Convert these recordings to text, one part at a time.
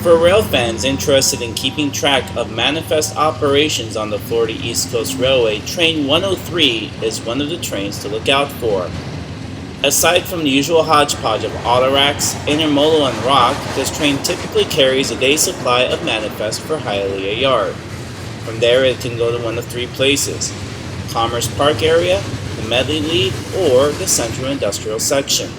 For rail fans interested in keeping track of manifest operations on the Florida East Coast Railway, Train 103 is one of the trains to look out for. Aside from the usual hodgepodge of autoracks, intermodal, and rock, this train typically carries a day's supply of manifest for Hialeah Yard. From there, it can go to one of three places: Commerce Park area, the Medley lead, or the Central Industrial section.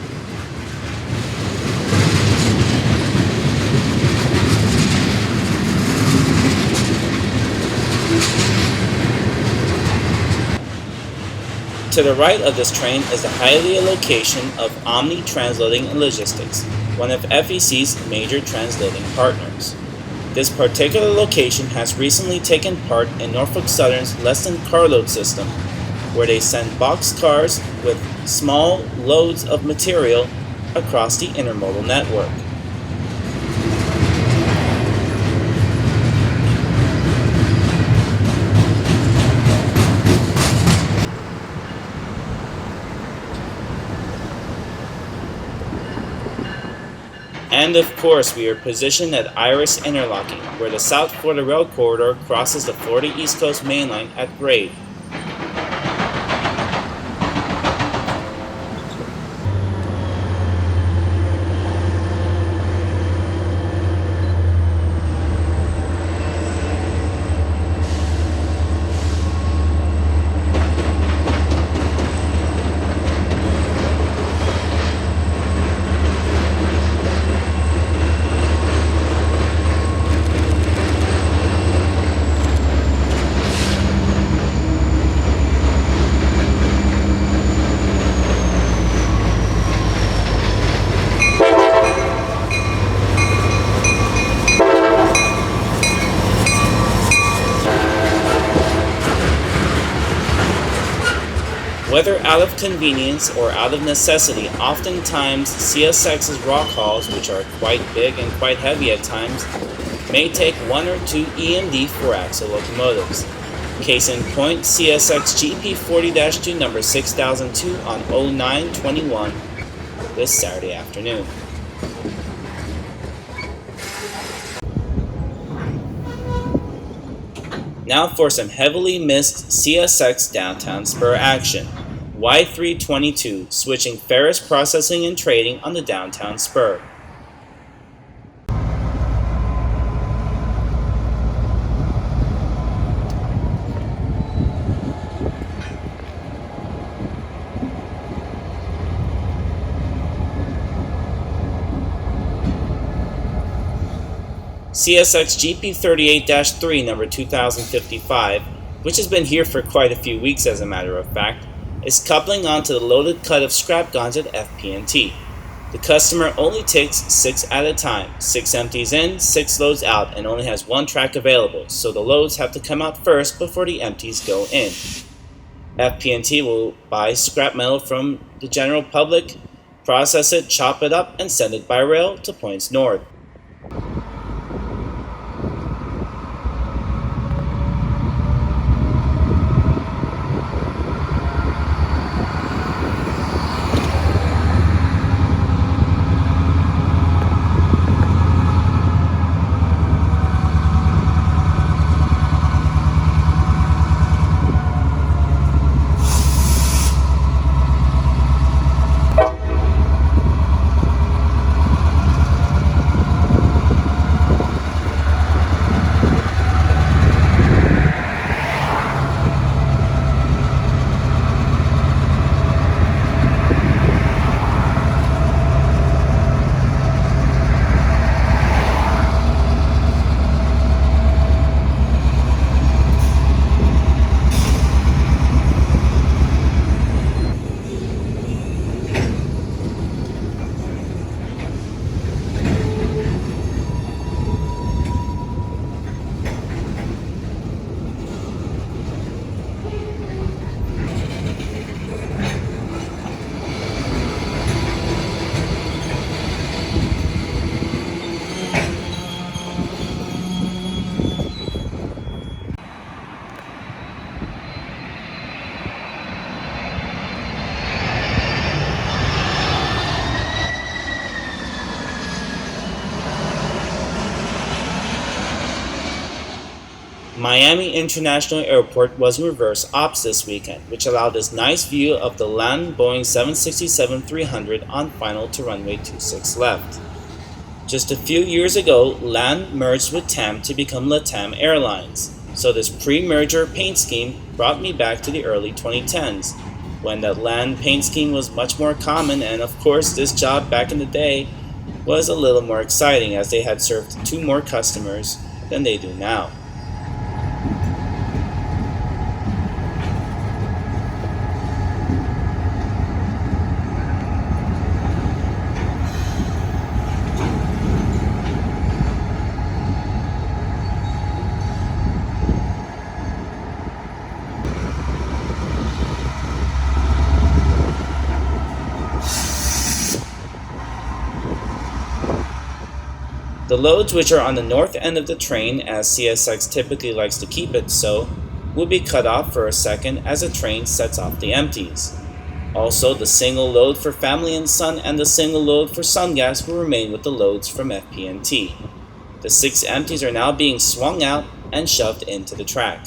To the right of this train is the Hialeah location of Omni Transloading and Logistics, one of FEC's major transloading partners. This particular location has recently taken part in Norfolk Southern's less than carload system, where they send boxcars with small loads of material across the intermodal network. And of course, we are positioned at Iris Interlocking, where the South Florida Rail Corridor crosses the Florida East Coast Main Line at grade. Whether out of convenience or out of necessity, oftentimes CSX's rock hauls, which are quite big and quite heavy at times, may take one or two EMD 4-axle locomotives. Case in point, CSX GP40-2 number 6002 on 09/21 this Saturday afternoon. Now for some heavily missed CSX Downtown Spur action. Y322 switching Ferrous Processing and Trading on the Downtown Spur. CSX GP38-3 number 2055, which has been here for quite a few weeks as a matter of fact, is coupling onto the loaded cut of scrap guns at FP&T. The customer only takes 6 at a time, 6 empties in, 6 loads out, and only has 1 track available, so the loads have to come out first before the empties go in. FP&T will buy scrap metal from the general public, process it, chop it up, and send it by rail to points north. Miami International Airport was in reverse ops this weekend, which allowed this nice view of the LAN Boeing 767-300 on final to runway 26 left. Just a few years ago, LAN merged with TAM to become LATAM Airlines, so this pre-merger paint scheme brought me back to the early 2010s, when that LAN paint scheme was much more common, and of course this job back in the day was a little more exciting as they had served 2 more customers than they do now. The loads which are on the north end of the train, as CSX typically likes to keep it so, will be cut off for a second as the train sets off the empties. Also, the single load for Family and Son and the single load for Sungas will remain with the loads from FPNT. The 6 empties are now being swung out and shoved into the track.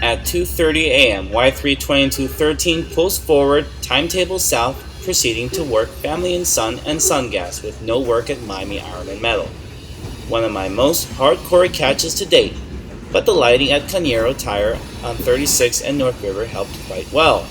At 2:30 a.m., Y32213 pulls forward, timetable south, proceeding to work Family and Son and Sungas with no work at Miami Iron and Metal. One of my most hardcore catches to date, but the lighting at Cañero Tire on 36 and North River helped quite well.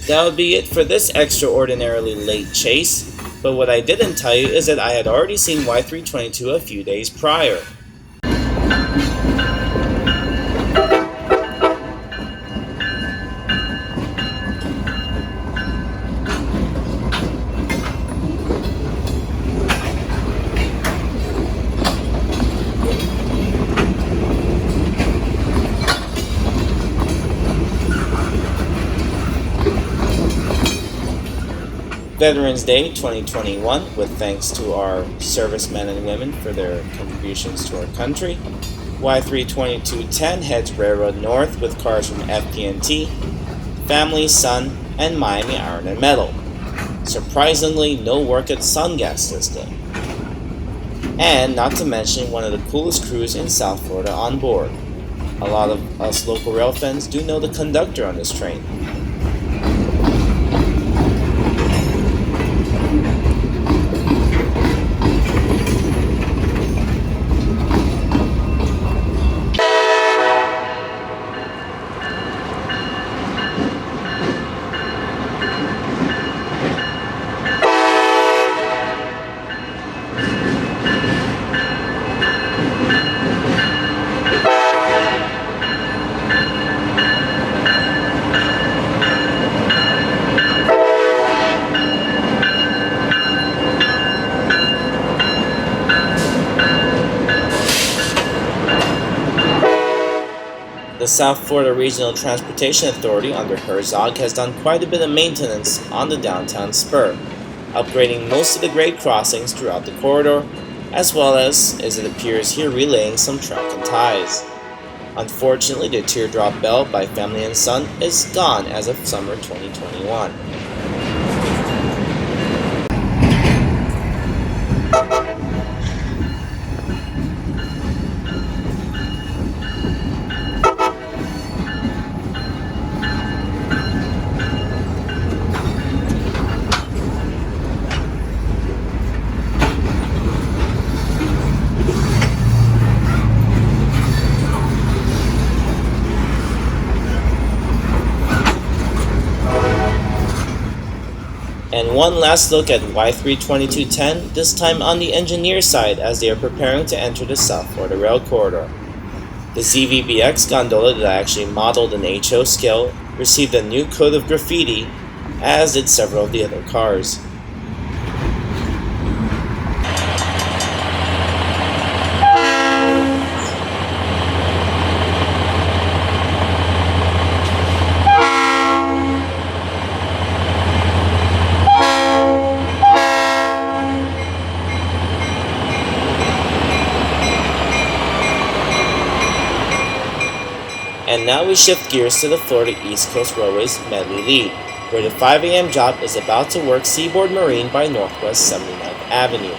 That would be it for this extraordinarily late chase, but what I didn't tell you is that I had already seen Y322 a few days prior. Veterans Day 2021, with thanks to our servicemen and women for their contributions to our country. Y32210 heads railroad north with cars from FPNT, Family, Sun, and Miami Iron and Metal. Surprisingly, no work at Sungas this day. And not to mention one of the coolest crews in South Florida on board. A lot of us local rail fans do know the conductor on this train. The South Florida Regional Transportation Authority under Herzog has done quite a bit of maintenance on the downtown spur, upgrading most of the grade crossings throughout the corridor, as well as it appears here, relaying some track and ties. Unfortunately, the Teardrop Bell by Family and Son is gone as of summer 2021. And one last look at Y32210, this time on the engineer side as they are preparing to enter the South Florida Rail Corridor. The ZVBX gondola that actually modeled an HO scale received a new coat of graffiti, as did several of the other cars. And now we shift gears to the Florida East Coast Railway's Medley lead, where the 5 a.m. job is about to work Seaboard Marine by Northwest 79th Avenue.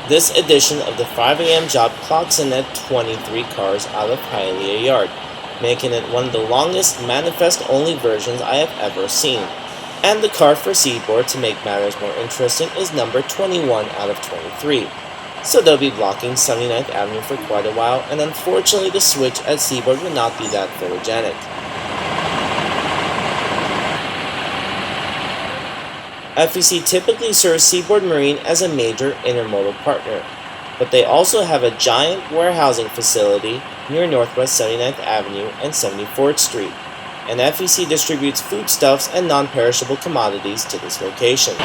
This edition of the 5 a.m. job clocks in at 23 cars out of Hialeah Yard, making it one of the longest manifest-only versions I have ever seen. And the car for Seaboard, to make matters more interesting, is number 21 out of 23. So they'll be blocking 79th Avenue for quite a while, and unfortunately the switch at Seaboard will not be that photogenic. FEC typically serves Seaboard Marine as a major intermodal partner, but they also have a giant warehousing facility near Northwest 79th Avenue and 74th Street, and FEC distributes foodstuffs and non-perishable commodities to this location.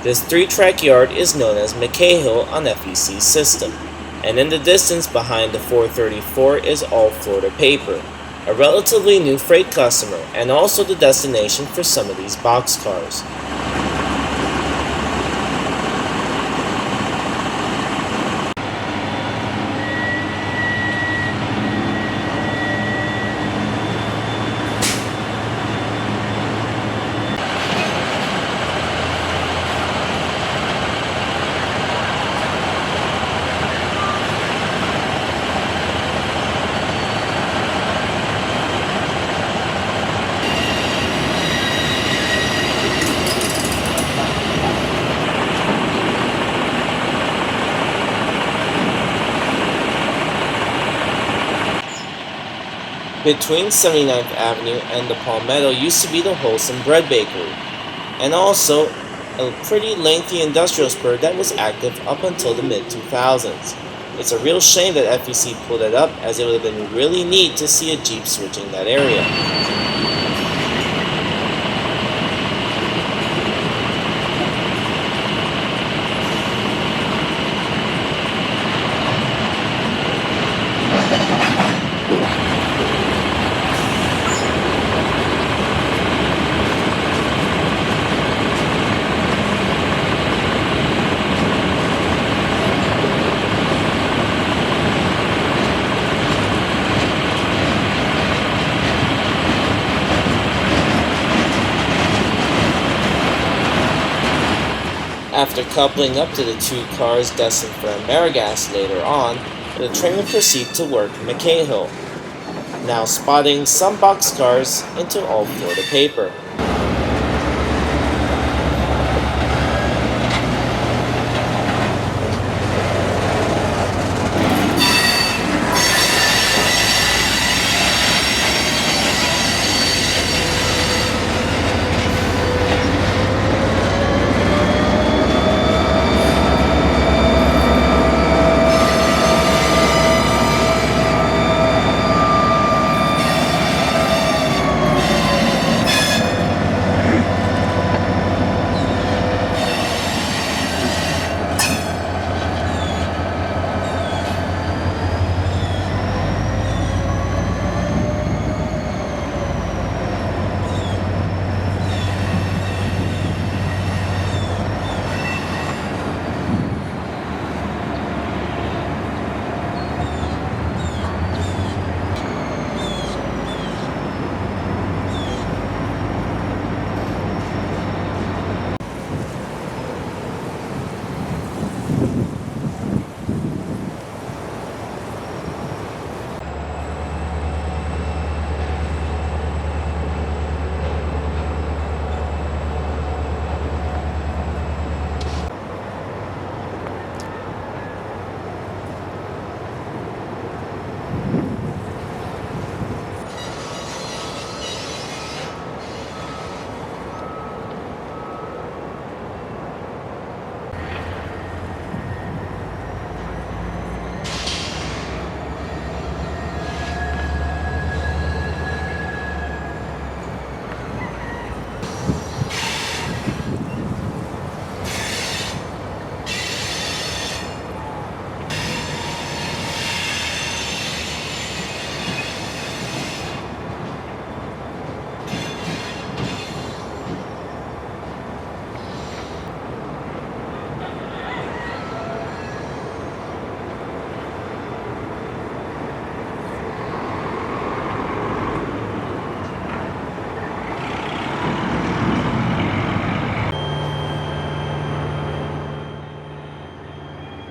This 3-track yard is known as McCahill on FEC's system, and in the distance behind the 434 is All Florida Paper, a relatively new freight customer and also the destination for some of these boxcars. Between 79th Avenue and the Palmetto used to be the Wholesome Bread Bakery, and also a pretty lengthy industrial spur that was active up until the mid-2000s. It's a real shame that FEC pulled it up, as it would have been really neat to see a Jeep switching that area. After coupling up to the two cars destined for Amerigas later on, the train would proceed to work McKay Hill, now spotting some boxcars into all Florida paper.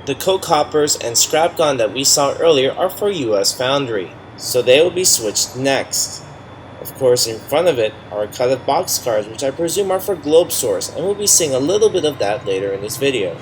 The coke hoppers and scrap gun that we saw earlier are for US Foundry, so they will be switched next. Of course, in front of it are a cut of boxcars, which I presume are for GlobeSource, and we'll be seeing a little bit of that later in this video.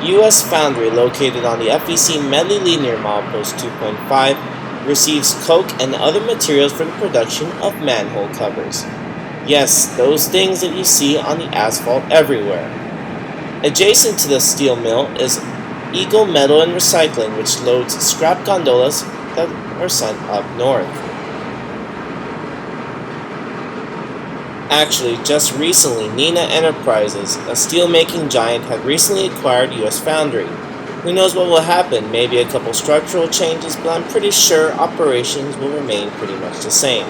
U.S. Foundry, located on the FEC Medley lead near milepost 2.5, receives coke and other materials for the production of manhole covers. Yes, those things that you see on the asphalt everywhere. Adjacent to the steel mill is Eagle Metal and Recycling, which loads scrap gondolas that are sent up north. Actually, just recently, Neenah Enterprises, a steel-making giant, had recently acquired U.S. Foundry. Who knows what will happen, maybe a couple structural changes, but I'm pretty sure operations will remain pretty much the same.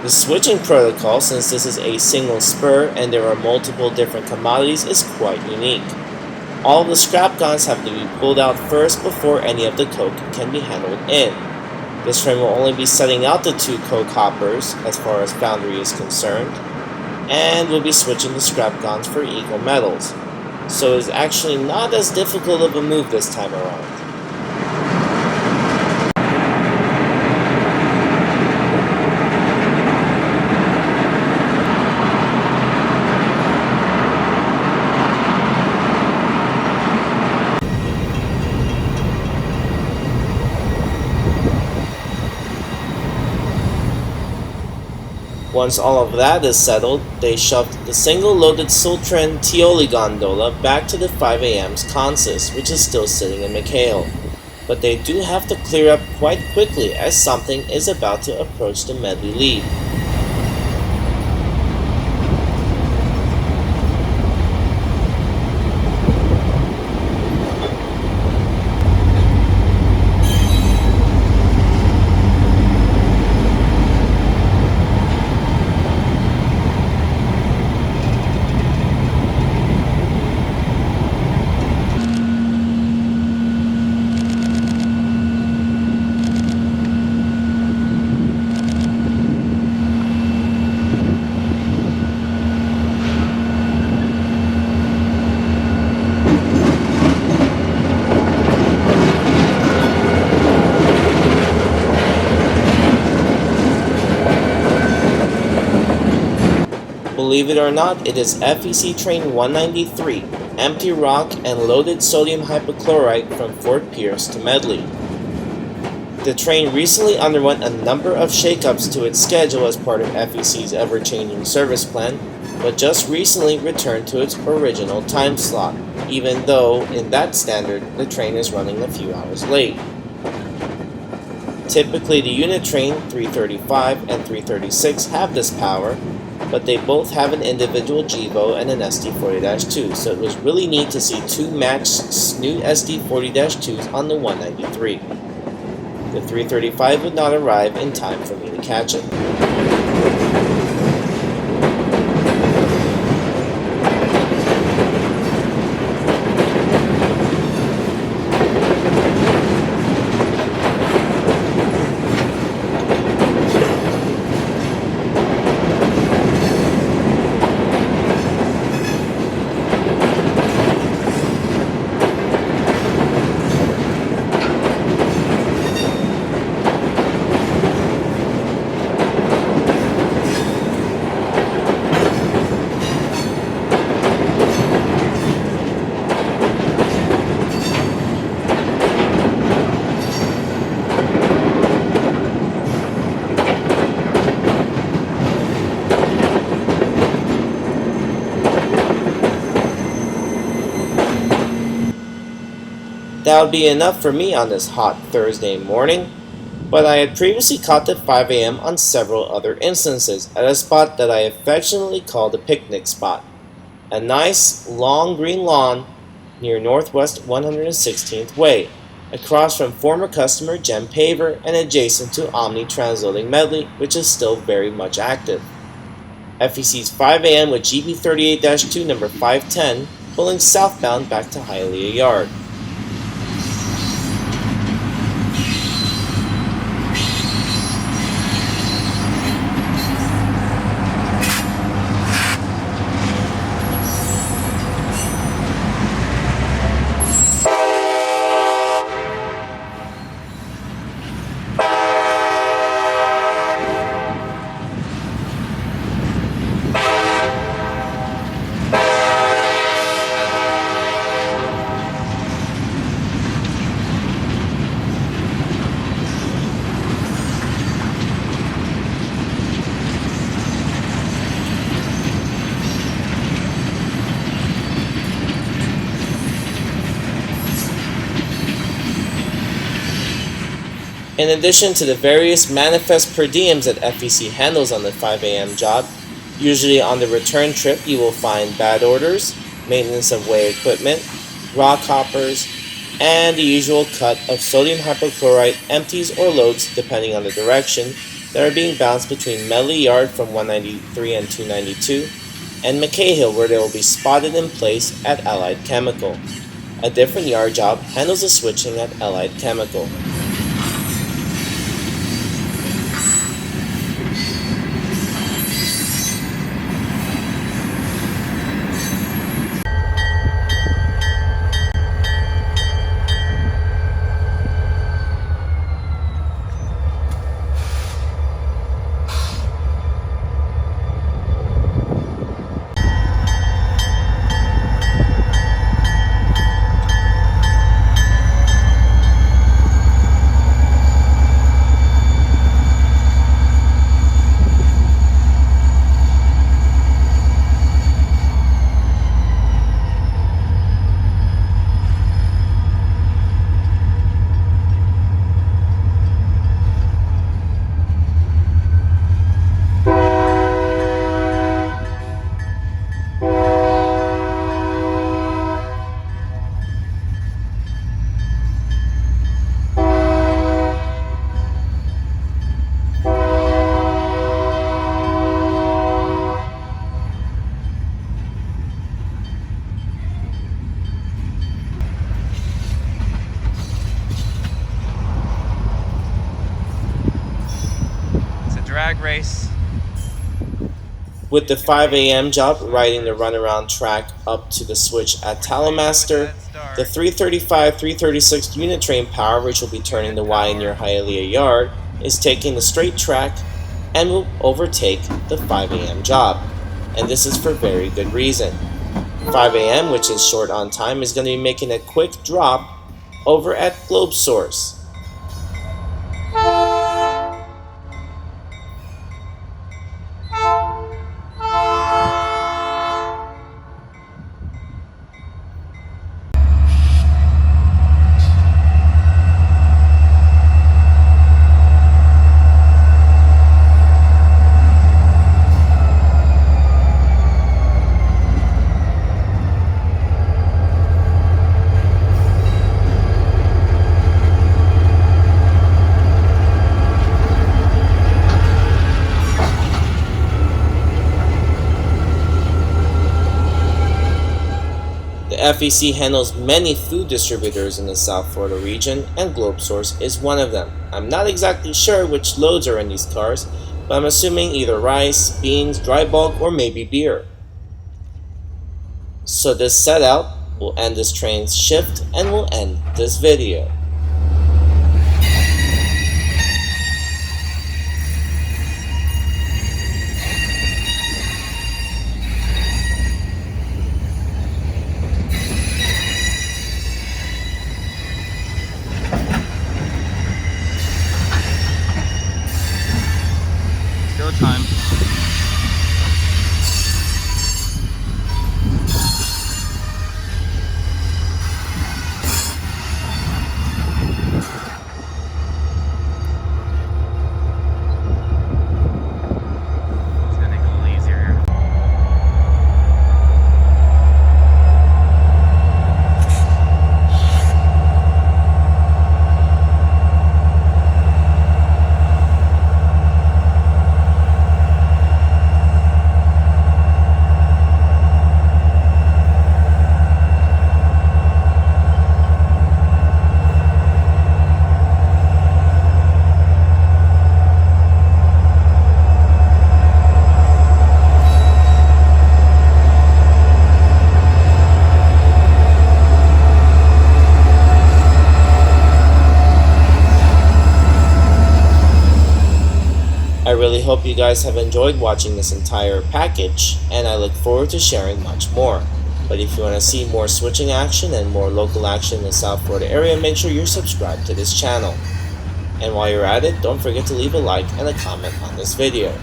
The switching protocol, since this is a single spur and there are multiple different commodities, is quite unique. All of the scrap guns have to be pulled out first before any of the coke can be handled in. This train will only be setting out the 2 coke hoppers as far as Foundry is concerned, and will be switching the scrap guns for Eagle Metals. So it's actually not as difficult of a move this time around. Once all of that is settled, they shoved the single-loaded Sultran Tioli gondola back to the 5 a.m.'s consist, which is still sitting in McHale. But they do have to clear up quite quickly as something is about to approach the Medley lead. Believe it or not, it is FEC Train 193, empty rock and loaded sodium hypochlorite from Fort Pierce to Medley. The train recently underwent a number of shakeups to its schedule as part of FEC's ever-changing service plan, but just recently returned to its original time slot, even though, in that standard, the train is running a few hours late. Typically, the unit train 335 and 336 have this power, but they both have an individual GEVO and an SD40-2, so it was really neat to see 2 matched new SD40-2s on the 193. The 335 would not arrive in time for me to catch it. That would be enough for me on this hot Thursday morning, but I had previously caught the 5 a.m. on several other instances at a spot that I affectionately call the picnic spot. A nice, long green lawn near Northwest 116th Way, across from former customer Gem Paver and adjacent to Omni Transloading Medley, which is still very much active. FEC's 5 a.m. with GB38-2 number 510, pulling southbound back to Hialeah Yard. In addition to the various manifest per diems that FEC handles on the 5 a.m. job, usually on the return trip you will find bad orders, maintenance of way equipment, rock hoppers, and the usual cut of sodium hypochlorite empties or loads depending on the direction that are being bounced between Medley Yard from 193 and 292 and McKay Hill where they will be spotted in place at Allied Chemical. A different yard job handles the switching at Allied Chemical. Drag race. With the 5 a.m. job riding the runaround track up to the switch at Talamaster, the 335-336 unit train power, which will be turning the Y near Hialeah Yard, is taking the straight track and will overtake the 5 a.m. job. And this is for very good reason. 5 a.m., which is short on time, is going to be making a quick drop over at GlobeSource. The FEC handles many food distributors in the South Florida region, and GlobeSource is one of them. I'm not exactly sure which loads are in these cars, but I'm assuming either rice, beans, dry bulk, or maybe beer. So this set out will end this train's shift and will end this video. Time. I really hope you guys have enjoyed watching this entire package, and I look forward to sharing much more. But if you want to see more switching action and more local action in the South Florida area, make sure you're subscribed to this channel. And while you're at it, don't forget to leave a like and a comment on this video.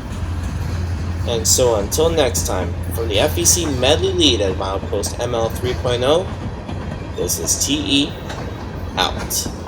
And so until next time, from the FEC Medley lead at Milepost ML 3.0, this is TE out.